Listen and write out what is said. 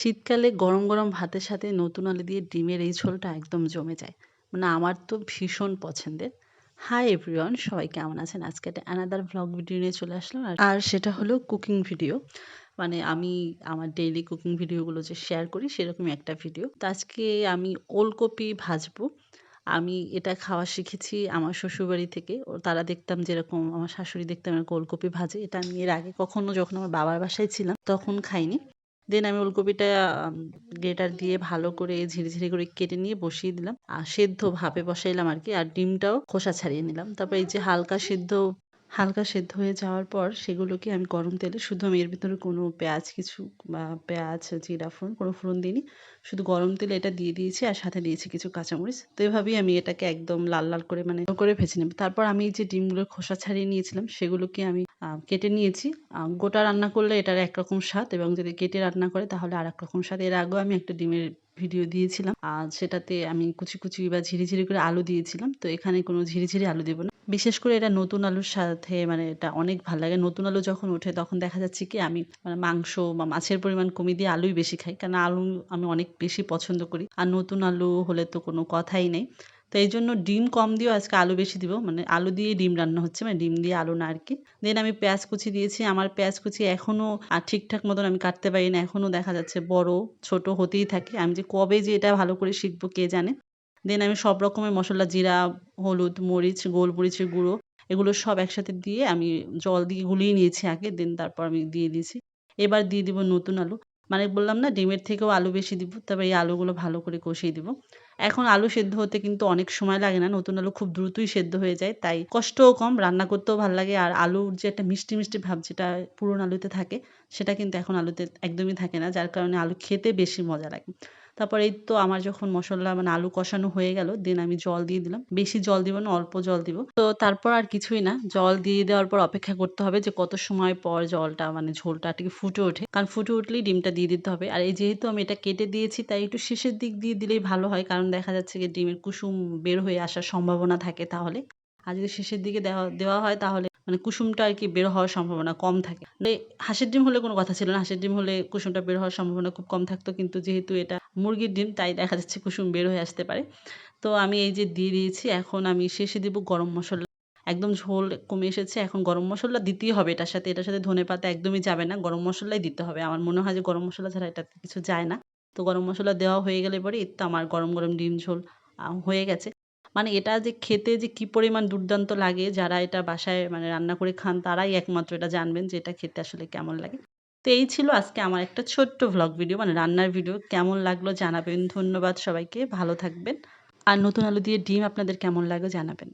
শীতকালে গরম, গরম ভাতের সাথে নতুন আলু দিয়ে ডিমের এই ঝোলটা একদম জমে যায়। মানে আমার তো ভীষণ পছন্দের। হাই এভরিওয়ান, সবাই কেমন আছেন? আজকে একটা অ্যানাদার ভ্লগ ভিডিও নিয়ে চলে আসলাম। আর সেটা হলো কুকিং ভিডিও। মানে আমি আমার ডেইলি কুকিং ভিডিওগুলো যে শেয়ার করি সেরকমই একটা ভিডিও। তো আজকে আমি ওলকপি ভাজবো। আমি এটা খাওয়া শিখেছি আমার শ্বশুরবাড়ি থেকে। তারা দেখতাম যেরকম আমার শাশুড়ি দেখতাম এরকম ওলকপি ভাজে। এটা আমি এর আগে কখনো যখন আমার বাবার বাসায় ছিলাম তখন খাইনি। দেন আমি ওলকপিটা আম গ্রেটার দিয়ে ভালো করে ঝিরিঝিরি করে কেটে নিয়ে বসিয়ে দিলাম। সেদ্ধ ভাপে বসাইলাম আরকি। আর ডিমটাও খোসা ছাড়িয়ে নিলাম। তারপর এই যে হালকা সেদ্ধ হয়ে যাওয়ার পর সেগুলোকে আমি গরম তেলে শুধু আমি এর ভিতরে কোনো পেঁয়াজ কিছু বা পেঁয়াজ, জিরা ফোড়ন কোনো ফোড়ন দিইনি। শুধু গরম তেলে এটা দিয়ে দিয়েছি আর সাথে দিয়েছি কিছু কাঁচামরিচ। তো এভাবেই আমি এটাকে একদম লাল, লাল করে মানে করে ভেজে নেব। তারপর আমি এই যে ডিমগুলোর খোসা ছাড়িয়ে নিয়েছিলাম সেগুলোকে আমি কেটে নিয়েছি। গোটা রান্না করলে এটার একরকম স্বাদ এবং যদি কেটে রান্না করে তাহলে আরেক রকম স্বাদ। এর আগেও আমি একটা ডিমের ভিডিও দিয়েছিলাম। সেটাতে আমি কুচি বা ঝিরিঝিরি করে আলু দিয়েছিলাম। তো এখানে কোনো ঝিরিঝিরি আলু দেব না। বিশেষ করে এটা নতুন আলুর সাথে মানে এটা অনেক ভাল লাগে। নতুন আলু যখন ওঠে তখন দেখা যাচ্ছে কি আমি মানে মাংস বা মাছের পরিমাণ কমিয়ে দিয়ে আলুই বেশি খাই। কারণ আলু আমি অনেক বেশি পছন্দ করি। আর নতুন আলু হলে তো কোনো কথাই নেই। তো এইজন্য ডিম কম দিয়েও আজকে আলু বেশি দিব। মানে আলু দিয়েই ডিম রান্না হচ্ছে। মানে ডিম দিয়ে আলু না আরকি। দেন আমি পেঁয়াজ কুচি দিয়েছি। আমার পেঁয়াজ কুচি এখনো ঠিকঠাক মতন আমি কাটতে পারি না। এখনো দেখা যাচ্ছে বড়, ছোট হতেই থাকে। আমি যে কবে যে এটা ভালো করে শিখব কে জানে। দেন আমি সব রকমের মসলা জিরা, হলুদ, মরিচ, গোলমরিচের গুঁড়ো এগুলো সব একসাথে দিয়ে আমি জল দিয়ে গুলিয়ে নিয়েছি আগে। দেন তারপর আমি দিয়ে দিয়েছি। এবার দিয়ে দিব নতুন আলু। মানে বললাম না ডিমের থেকেও আলু বেশি দিব। তবে এই আলুগুলো ভালো করে কষিয়ে দিব। এখন আলু সেদ্ধ হতে কিন্তু অনেক সময় লাগে না। নতুন আলু খুব দ্রুতই সেদ্ধ হয়ে যায়। তাই কষ্টও কম, রান্না করতেও ভাল লাগে। আর আলুর যে একটা মিষ্টি, মিষ্টি ভাব যেটা পুরনো আলুতে থাকে, সেটা কিন্তু এখন আলুতে একদমই থাকে না। যার কারণে আলু খেতে বেশি মজা লাগে। তারপর এই তো আমার যখন মসল্লা মানে আলু কষানো হয়ে গেল, দেন আমি জল দিয়ে দিলাম। বেশি জল দিব না, অল্প জল দিব। তো তারপর আর কিছুই না। জল দিয়ে দেওয়ার পর অপেক্ষা করতে হবে যে কত সময় পর জলটা মানে ঝোলটা থেকে ফুটে ওঠে। কারণ ফুটে উঠলেই ডিমটা দিয়ে দিতে হবে। আর এই যেহেতু আমি এটা কেটে দিয়েছি তাই একটু শেষের দিক দিয়ে দিলেই ভালো হয়। কারণ দেখা যাচ্ছে যে ডিমের কুসুম বের হয়ে আসার সম্ভাবনা থাকে তাহলে। আর যদি শেষের দিকে দেওয়া দেওয়া হয় তাহলে মানে কুসুমটা আরকি বের হওয়ার সম্ভাবনা কম থাকে। হাঁসের ডিম হলে কোনো কথা ছিল না। হাঁসের ডিম হলে কুসুমটা বের হওয়ার সম্ভাবনা খুব কম থাকতো। কিন্তু যেহেতু এটা মুরগির ডিম তাই দেখা যাচ্ছে কুসুম বের হয়ে আসতে পারে। তো আমি এই যে দিয়ে দিয়েছি। এখন আমি শেষে দিব গরম মসল্লা। একদম ঝোল কমে এসেছে। এখন গরম মসল্লা দিতেই হবে এটার সাথে। এটার সাথে ধনেপাতা একদমই যাবে না। গরম মসল্লাই দিতে হবে। আমার মনে হয় যে গরম মসল্লা ছাড়া এটাতে কিছু যায় না। তো গরম মসল্লা দেওয়া হয়ে গেলে পরে এই তো আমার গরম, গরম ডিম ঝোল হয়ে গেছে। মানে এটা যে খেতে যে কি পরিমাণ দুর্দান্ত লাগে যারা এটা বাসায় মানে রান্না করে খান তারাই একমাত্র এটা জানবেন যে এটা খেতে আসলে কেমন লাগে। তো এই ছিল আজকে আমার একটা ছোট্ট ভ্লগ ভিডিও মানে রান্নার ভিডিও। কেমন লাগলো জানাবেন। ধন্যবাদ সবাইকে। ভালো থাকবেন। আর নতুন আলু দিয়ে ডিম আপনাদের কেমন লাগলো জানাবেন।